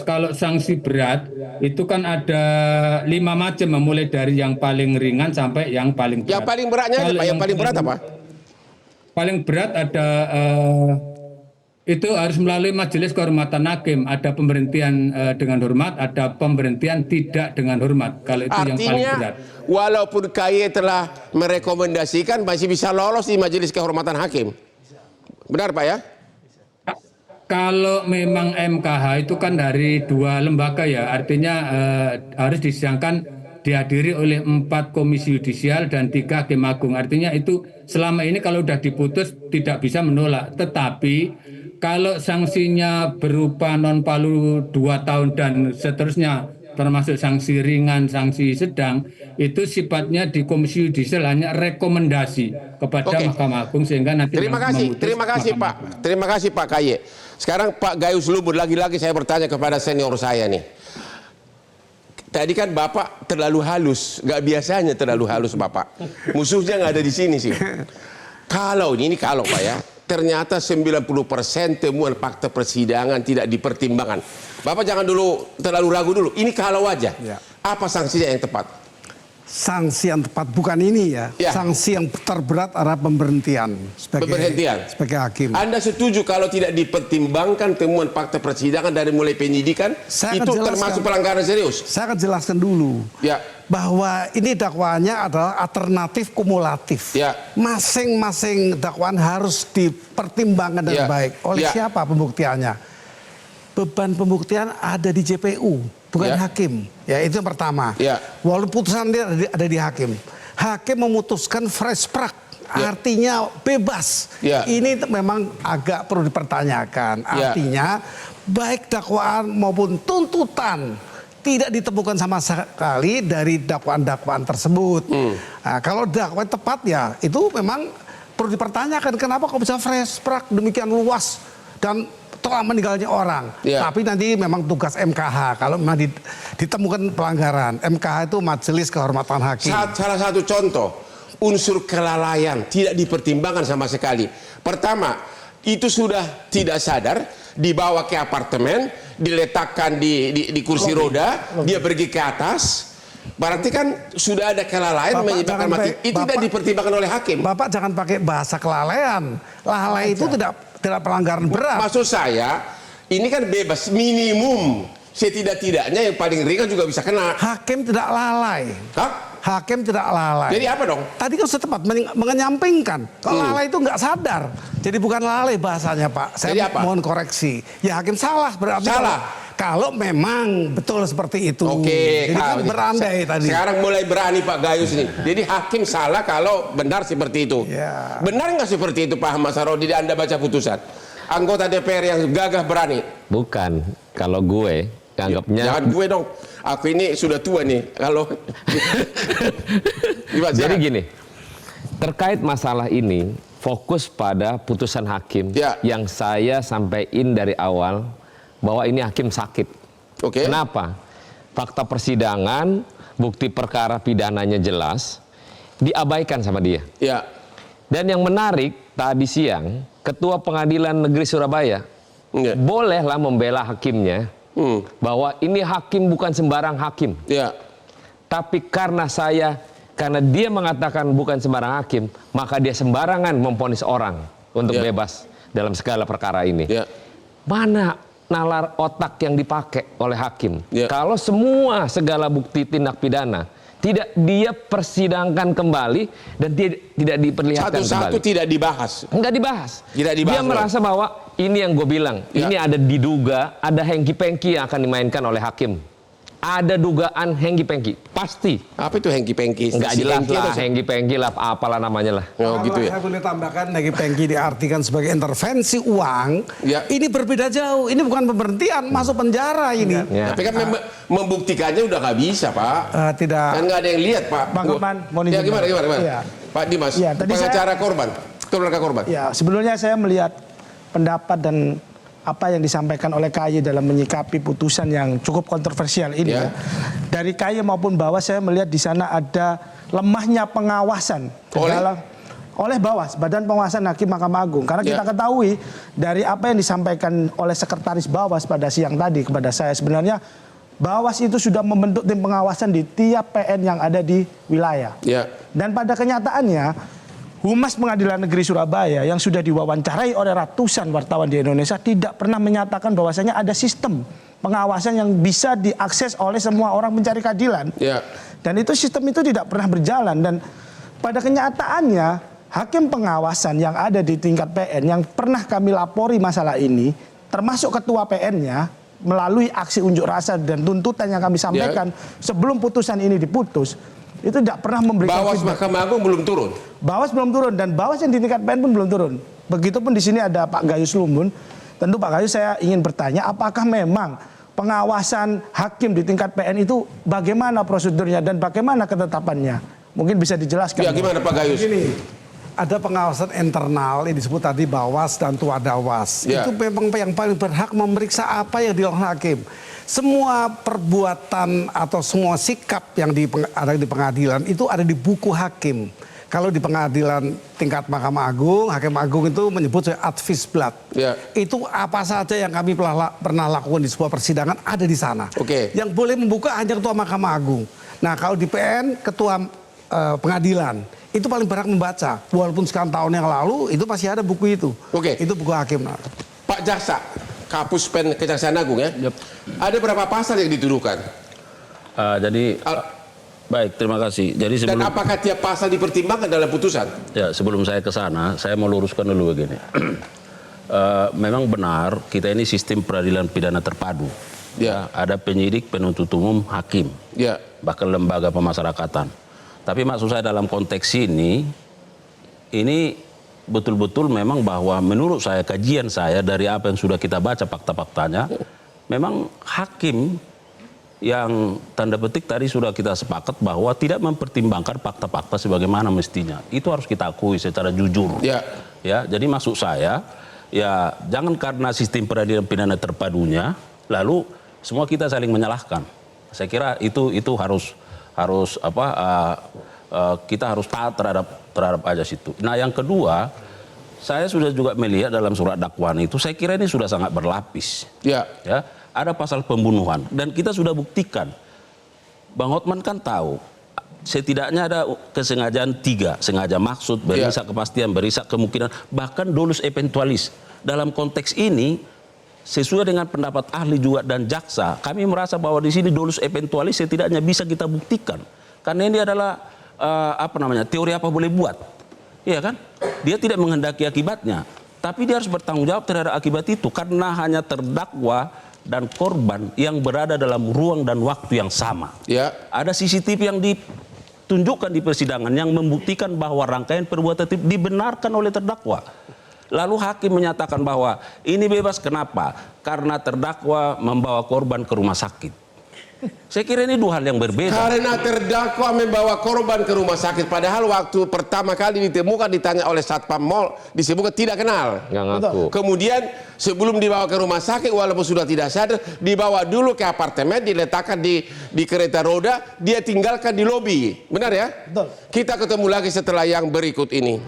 Kalau sanksi berat itu kan ada 5 macam, mulai dari yang paling ringan sampai yang paling berat. Yang paling beratnya aja Pak, yang paling berat apa? Paling berat ada itu harus melalui majelis kehormatan hakim. Ada pemberhentian dengan hormat, ada pemberhentian tidak dengan hormat. Kalau itu yang paling berat. Walaupun KY telah merekomendasikan, masih bisa lolos di majelis kehormatan hakim. Benar Pak ya? Kalau memang MKH itu kan dari 2 lembaga ya, artinya harus disidangkan dihadiri oleh 4 komisi yudisial dan 3 hakim agung. Artinya itu selama ini kalau sudah diputus tidak bisa menolak. Tetapi kalau sanksinya berupa non palu 2 tahun dan seterusnya, termasuk sanksi ringan, sanksi sedang, itu sifatnya di Komisi Yudisial hanya rekomendasi kepada Mahkamah Agung, sehingga nanti terima kasih Pak. Terima kasih Pak KY. Sekarang Pak Gayus Lumbun, lagi-lagi saya bertanya kepada senior saya nih. Tadi kan Bapak terlalu halus, nggak biasanya terlalu halus Bapak. Musuhnya nggak ada di sini sih. Kalau ini kalau Pak ya, ternyata 90% temuan fakta persidangan tidak dipertimbangkan. Bapak jangan dulu terlalu ragu dulu. Ini kalau aja. Apa sanksinya yang tepat? Sanksi yang tepat bukan ini ya. Sanksi yang terberat adalah pemberhentian sebagai hakim. Anda setuju kalau tidak dipertimbangkan temuan fakta persidangan dari mulai penyidikan itu termasuk pelanggaran serius? Saya akan jelaskan dulu. Bahwa ini dakwaannya adalah alternatif kumulatif. Masing-masing dakwaan harus dipertimbangkan dengan baik. Oleh siapa pembuktiannya? Beban pembuktian ada di JPU, bukan hakim. Ya, itu yang pertama. Walaupun putusan ada di hakim. Hakim memutuskan fresh track, artinya bebas. Ini memang agak perlu dipertanyakan. Artinya baik dakwaan maupun tuntutan tidak ditemukan sama sekali dari dakwaan-dakwaan tersebut. Nah, kalau dakwaan tepat ya itu memang perlu dipertanyakan, kenapa kok bisa fresh track demikian luas dan telah meninggalnya orang. Tapi nanti memang tugas MKH kalau memang ditemukan pelanggaran. MKH itu Majelis Kehormatan Hakim. Salah satu contoh unsur kelalaian tidak dipertimbangkan sama sekali. Pertama, itu sudah tidak sadar, dibawa ke apartemen, diletakkan di kursi roda, dia pergi ke atas. Berarti kan sudah ada kelalaian menyebabkan mati. Itu tidak dipertimbangkan oleh hakim. Bapak jangan pakai bahasa kelalaian. Lalai itu tidak pelanggaran berat. Maksud saya, ini kan bebas minimum. Setidak-tidaknya yang paling ringan juga bisa kena. Hakim tidak lalai. Hakim tidak lalai. Jadi apa dong? Tadi kan sudah tepat menyampingkan. Kalau lalai itu nggak sadar. Jadi bukan lalai bahasanya Pak. Saya mohon koreksi. Ya hakim salah berarti. Kalau memang betul seperti itu. Jadi kan berandai tadi. Sekarang mulai berani Pak Gayus nih. Jadi hakim salah kalau benar seperti itu. Benar nggak seperti itu Pak Ahmad Sarodi? Anda baca putusan. Anggota DPR yang gagah berani. Bukan. Kalau gue Anggapnya. Jangan gue dong. Aku ini sudah tua nih. Kalau jadi gini, terkait masalah ini fokus pada putusan hakim yang saya sampaikan dari awal bahwa ini hakim sakit. Kenapa? Fakta persidangan, bukti perkara pidananya jelas, diabaikan sama dia. Dan yang menarik, tadi siang, Ketua Pengadilan Negeri Surabaya bolehlah membela hakimnya bahwa ini hakim bukan sembarang hakim. Tapi karena dia mengatakan bukan sembarang hakim, maka dia sembarangan memvonis orang untuk bebas dalam segala perkara ini. Mana nalar otak yang dipakai oleh hakim? Kalau segala bukti tindak pidana tidak dia persidangkan kembali dan tidak diperlihatkan satu-satu kembali. tidak dibahas. Enggak dibahas. Dia merasa bahwa ini yang gue bilang, ini ada diduga, ada hengki-pengki yang akan dimainkan oleh hakim. Ada dugaan hengki-pengki, pasti. Apa itu hengki-pengki? Enggak jelas lah, hengki-pengki lah, apalah namanya lah. Gitu ya. Saya boleh tambahkan, hengki-pengki diartikan sebagai intervensi uang. Ini berbeda jauh, ini bukan pemberhentian, masuk penjara ini. Tapi kan membuktikannya udah nggak bisa, Pak. Tidak. Kan nggak ada yang lihat, Pak. Bang Korban, gimana? Pak Dimas, pengacara korban, keluarga korban. Ya, sebelumnya saya melihat pendapat dan apa yang disampaikan oleh KY dalam menyikapi putusan yang cukup kontroversial ini. Dari KY maupun Bawas saya melihat di sana ada lemahnya pengawasan oleh Bawas, Badan Pengawasan Hakim Mahkamah Agung. Karena kita ketahui dari apa yang disampaikan oleh Sekretaris Bawas pada siang tadi kepada saya, sebenarnya Bawas itu sudah membentuk tim pengawasan di tiap PN yang ada di wilayah. Dan pada kenyataannya Humas Pengadilan Negeri Surabaya yang sudah diwawancarai oleh ratusan wartawan di Indonesia tidak pernah menyatakan bahwasanya ada sistem pengawasan yang bisa diakses oleh semua orang mencari keadilan. Dan itu sistem itu tidak pernah berjalan. Dan pada kenyataannya hakim pengawasan yang ada di tingkat PN yang pernah kami lapori masalah ini, termasuk ketua PN-nya, melalui aksi unjuk rasa dan tuntutan yang kami sampaikan sebelum putusan ini diputus, itu tidak pernah memberikan Bawas feedback. Mahkamah Agung belum turun. Bawas belum turun dan Bawas yang di tingkat PN pun belum turun. Begitupun di sini ada Pak Gayus Lumbun. Tentu Pak Gayus saya ingin bertanya, apakah memang pengawasan hakim di tingkat PN itu bagaimana prosedurnya dan bagaimana ketetapannya? Mungkin bisa dijelaskan. Gimana Pak Gayus? Begini, ada pengawasan internal yang disebut tadi Bawas dan Tuadawas. Itu memang yang paling berhak memeriksa apa yang dilakukan hakim. Semua perbuatan atau semua sikap yang ada di pengadilan itu ada di buku hakim. Kalau di pengadilan tingkat Mahkamah Agung, Hakim Agung itu menyebut advisblad. Itu apa saja yang kami pernah lakukan di sebuah persidangan ada di sana. Yang boleh membuka hanya Ketua Mahkamah Agung. Nah kalau di PN Ketua Pengadilan itu paling berhak membaca. Walaupun sekian tahun yang lalu itu masih ada buku itu. Itu buku hakim. Pak Jaksa, Kapus Pen Kejaksaan Agung ada berapa pasal yang dituduhkan? Baik, terima kasih. Jadi dan apakah tiap pasal dipertimbangkan dalam putusan? Ya, sebelum saya ke sana, saya mau luruskan dulu begini. Memang benar kita ini sistem peradilan pidana terpadu. Ada penyidik, penuntut umum, hakim, bahkan lembaga pemasyarakatan. Tapi maksud saya dalam konteks ini betul-betul memang bahwa menurut saya, kajian saya dari apa yang sudah kita baca fakta-faktanya, memang hakim yang tanda petik tadi sudah kita sepakat bahwa tidak mempertimbangkan fakta-fakta sebagaimana mestinya. Itu harus kita akui secara jujur. Jadi maksud saya, ya jangan karena sistem peradilan pidana terpadunya, lalu semua kita saling menyalahkan. Saya kira itu harus kita harus taat terhadap ajas itu. Nah yang kedua, saya sudah juga melihat dalam surat dakwaan itu, saya kira ini sudah sangat berlapis. Ada pasal pembunuhan dan kita sudah buktikan. Bang Hotman kan tahu, setidaknya ada kesengajaan 3, sengaja maksud, berisak kepastian, berisak kemungkinan, bahkan dolus eventualis. Dalam konteks ini, sesuai dengan pendapat ahli juga dan jaksa, kami merasa bahwa di sini dolus eventualis setidaknya bisa kita buktikan. Karena ini adalah teori apa boleh buat. Iya kan? Dia tidak menghendaki akibatnya, tapi dia harus bertanggung jawab terhadap akibat itu karena hanya terdakwa dan korban yang berada dalam ruang dan waktu yang sama. Ada CCTV yang ditunjukkan di persidangan yang membuktikan bahwa rangkaian perbuatan itu dibenarkan oleh terdakwa. Lalu hakim menyatakan bahwa ini bebas, kenapa? Karena terdakwa membawa korban ke rumah sakit. Saya kira ini dua hal yang berbeda. Karena terdakwa membawa korban ke rumah sakit, padahal waktu pertama kali ditemukan ditanya oleh satpam mall disebutkan tidak kenal. Nggak ngaku. Kemudian sebelum dibawa ke rumah sakit walaupun sudah tidak sadar, dibawa dulu ke apartemen, diletakkan di kereta roda, dia tinggalkan di lobi. Benar ya? Betul. Kita ketemu lagi setelah yang berikut ini.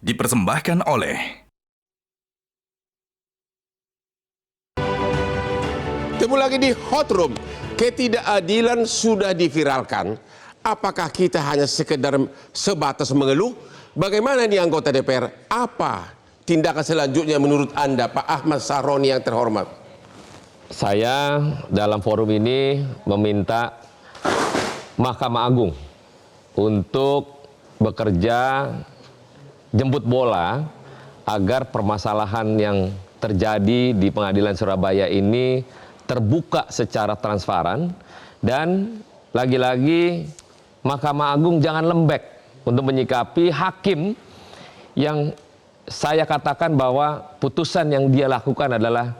Dipersembahkan oleh Ketemu lagi di Hot Room. Ketidakadilan sudah diviralkan. Apakah kita hanya sekedar sebatas mengeluh? Bagaimana nih anggota DPR? Apa tindakan selanjutnya menurut Anda, Pak Ahmad Saroni yang terhormat? Saya dalam forum ini meminta Mahkamah Agung untuk bekerja jemput bola agar permasalahan yang terjadi di Pengadilan Surabaya ini terbuka secara transparan, dan lagi-lagi Mahkamah Agung jangan lembek untuk menyikapi hakim yang saya katakan bahwa putusan yang dia lakukan adalah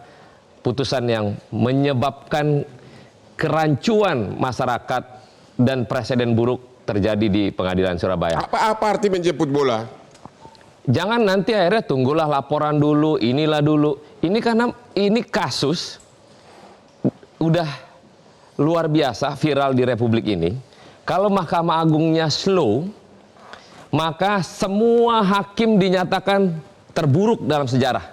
putusan yang menyebabkan kerancuan masyarakat dan presiden buruk terjadi di Pengadilan Surabaya. Apa arti menjemput bola? Jangan nanti akhirnya tunggulah laporan dulu, inilah dulu. Ini karena ini kasus udah luar biasa viral di Republik ini. Kalau Mahkamah Agungnya slow, maka semua hakim dinyatakan terburuk dalam sejarah.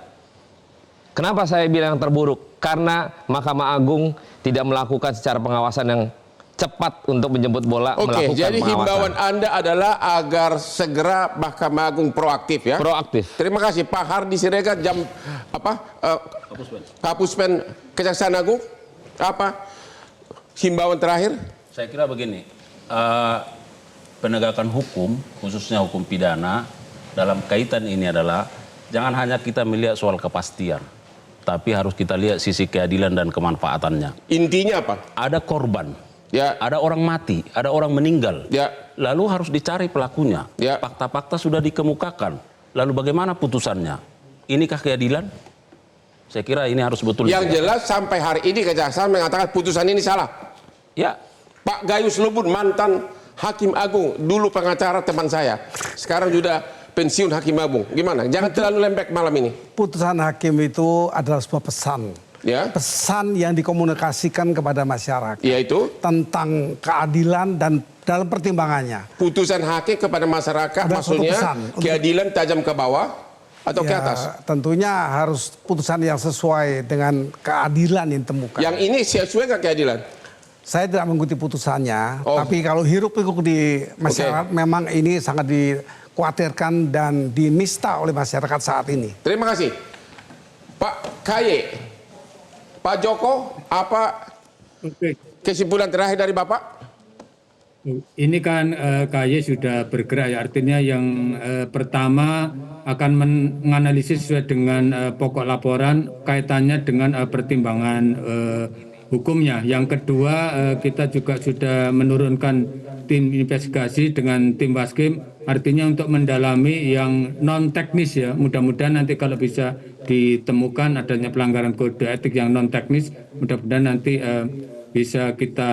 Kenapa saya bilang terburuk? Karena Mahkamah Agung tidak melakukan secara pengawasan yang cepat untuk menjemput bola, melakukan jadi pengawasan. himbauan Anda adalah agar segera Mahkamah Agung proaktif ya. Proaktif. Terima kasih Pak Hardi Siregar, Kapuspen Kejaksaan Agung. Apa himbauan terakhir? Saya kira begini, penegakan hukum, khususnya hukum pidana, dalam kaitan ini adalah jangan hanya kita melihat soal kepastian, tapi harus kita lihat sisi keadilan dan kemanfaatannya. Intinya apa? Ada korban, ya. Ada orang mati, ada orang meninggal. Ya. Lalu harus dicari pelakunya. Ya. Fakta-fakta sudah dikemukakan. Lalu bagaimana putusannya? Inikah keadilan? Saya kira ini harus betul. Yang jelas sampai hari ini Kejaksaan mengatakan putusan ini salah. Ya. Pak Gayus Lubun, mantan Hakim Agung, dulu pengacara teman saya, sekarang sudah pensiun Hakim Agung. Gimana? Jangan terlalu lembek malam ini. Putusan hakim itu adalah sebuah pesan. Ya. Pesan yang dikomunikasikan kepada masyarakat. Yaitu? Tentang keadilan dan dalam pertimbangannya. Putusan hakim kepada masyarakat Ada maksudnya keadilan tajam ke bawah atau ke atas? Tentunya harus putusan yang sesuai dengan keadilan yang ditemukan. Yang ini sesuai ke keadilan? Saya tidak mengikuti putusannya, tapi kalau hiruk-pikuk di masyarakat memang ini sangat dikhawatirkan dan dinista oleh masyarakat saat ini. Terima kasih. Pak KY, Pak Joko, apa kesimpulan terakhir dari Bapak? Ini kan KY sudah bergerak ya, artinya yang pertama akan menganalisis sesuai dengan pokok laporan kaitannya dengan pertimbangan hukumnya. Yang kedua kita juga sudah menurunkan tim investigasi dengan tim Waskim, artinya untuk mendalami yang non teknis ya. Mudah-mudahan nanti kalau bisa ditemukan adanya pelanggaran kode etik yang non teknis, mudah-mudahan nanti bisa kita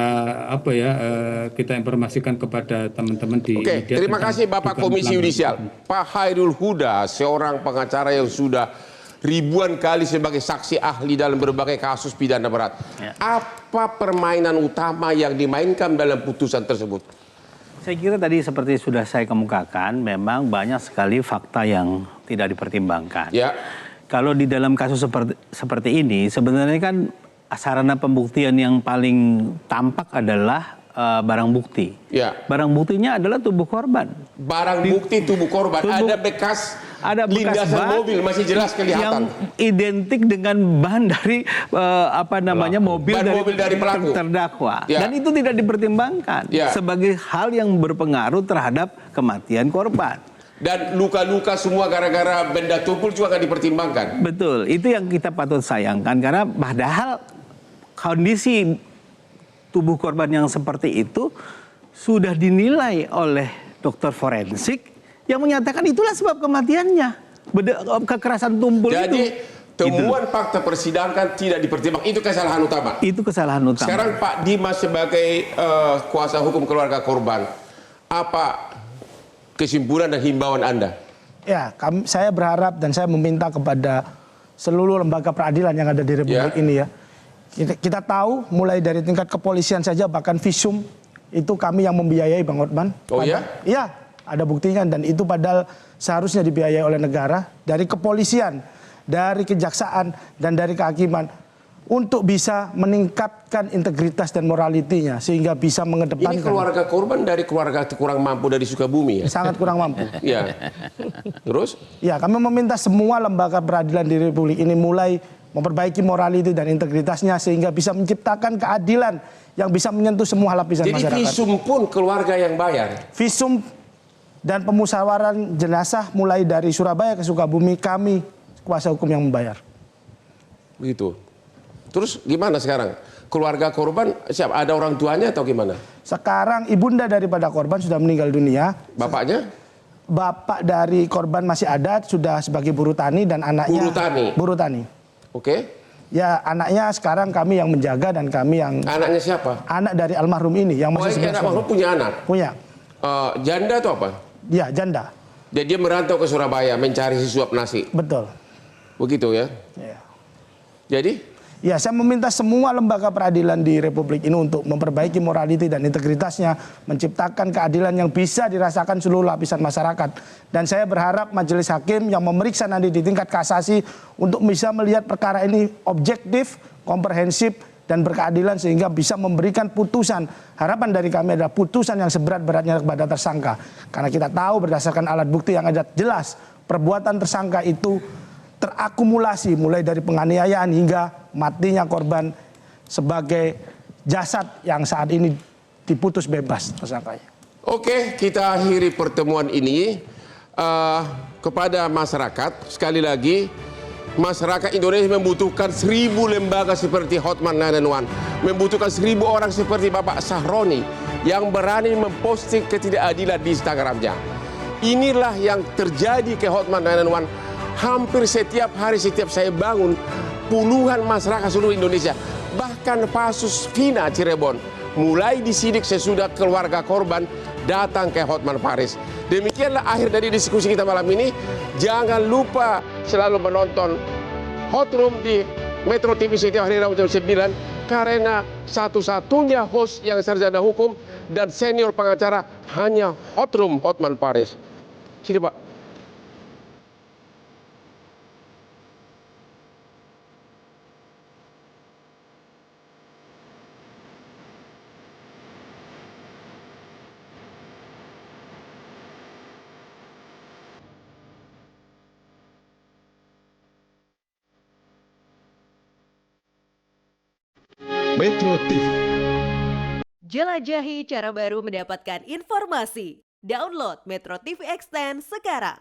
kita informasikan kepada teman-teman di media. Terima kasih Bapak Komisi Yudisial. Pak Hairul Huda, seorang pengacara yang sudah ribuan kali sebagai saksi ahli dalam berbagai kasus pidana berat. Ya. Apa permainan utama yang dimainkan dalam putusan tersebut? Saya kira tadi seperti sudah saya kemukakan, memang banyak sekali fakta yang tidak dipertimbangkan. Ya. Kalau di dalam kasus seperti ini, sebenarnya kan sarana pembuktian yang paling tampak adalah barang bukti. Ya. Barang buktinya adalah tubuh korban. Barang bukti tubuh korban, ada bekas lindasan mobil masih jelas kelihatan. Yang identik dengan ban dari mobil dari pelaku terdakwa. Ya. Dan itu tidak dipertimbangkan sebagai hal yang berpengaruh terhadap kematian korban. Dan luka-luka semua gara-gara benda tumpul juga akan dipertimbangkan. Betul, itu yang kita patut sayangkan karena padahal kondisi tubuh korban yang seperti itu sudah dinilai oleh dokter forensik yang menyatakan itulah sebab kematiannya. Kekerasan tumpul itu. Jadi temuan fakta persidangan tidak dipertimbangkan. Itu kesalahan utama. Itu kesalahan utama. Sekarang Pak Dimas sebagai kuasa hukum keluarga korban, apa kesimpulan dan himbauan Anda? Ya, saya berharap dan saya meminta kepada seluruh lembaga peradilan yang ada di Republik ini ya. Kita tahu mulai dari tingkat kepolisian saja bahkan visum itu kami yang membiayai Bang Hotman. Oh ya? Iya, ada buktinya dan itu padahal seharusnya dibiayai oleh negara dari kepolisian, dari kejaksaan dan dari kehakiman untuk bisa meningkatkan integritas dan moralitinya sehingga bisa mengedepankan. Ini keluarga korban dari keluarga kurang mampu dari Sukabumi ya? Sangat kurang mampu. Iya. Terus? Ya, kami meminta semua lembaga peradilan di Republik ini mulai memperbaiki morality dan integritasnya sehingga bisa menciptakan keadilan yang bisa menyentuh semua lapisan masyarakat. Jadi visum pun keluarga yang bayar? Visum dan pemusyawaratan jenazah mulai dari Surabaya ke Sukabumi kami kuasa hukum yang membayar. Begitu. Terus gimana sekarang? Keluarga korban siapa? Ada orang tuanya atau gimana? Sekarang ibunda daripada korban sudah meninggal dunia. Bapaknya? Bapak dari korban masih ada, sudah sebagai buruh tani dan anaknya Buruh tani? Buruh tani. Oke. Ya, anaknya sekarang kami yang menjaga dan kami yang... Anaknya siapa? Anak dari almarhum ini yang masih 11 anak tahun. almarhum punya anak? Punya. Janda atau apa? Ya, janda. Jadi dia merantau ke Surabaya mencari sesuap nasi? Betul. Begitu ya? Ya. Jadi? Ya, saya meminta semua lembaga peradilan di Republik ini untuk memperbaiki morality dan integritasnya, menciptakan keadilan yang bisa dirasakan seluruh lapisan masyarakat. Dan saya berharap majelis hakim yang memeriksa nanti di tingkat kasasi untuk bisa melihat perkara ini objektif, komprehensif, dan berkeadilan sehingga bisa memberikan putusan. Harapan dari kami adalah putusan yang seberat-beratnya kepada tersangka. Karena kita tahu berdasarkan alat bukti yang ada jelas perbuatan tersangka itu terakumulasi mulai dari penganiayaan hingga matinya korban sebagai jasad yang saat ini diputus bebas tersangkanya. Oke, kita akhiri pertemuan ini kepada masyarakat. Sekali lagi, masyarakat Indonesia membutuhkan 1000 lembaga seperti Hotman 911, membutuhkan 1000 orang seperti Bapak Sahroni yang berani memposting ketidakadilan di Instagramnya. Inilah yang terjadi ke Hotman 911. Hampir setiap hari, setiap saya bangun, puluhan masyarakat seluruh Indonesia, bahkan Pasus Vina Cirebon, mulai disidik sesudah keluarga korban datang ke Hotman Paris. Demikianlah akhir dari diskusi kita malam ini. Jangan lupa selalu menonton Hot Room di Metro TV setiap hari Rabu jam 9, karena satu-satunya host yang sarjana hukum dan senior pengacara hanya Hot Room Hotman Paris. Sini Pak. Metro TV. Jelajahi cara baru mendapatkan informasi. Download Metro TV Extend sekarang.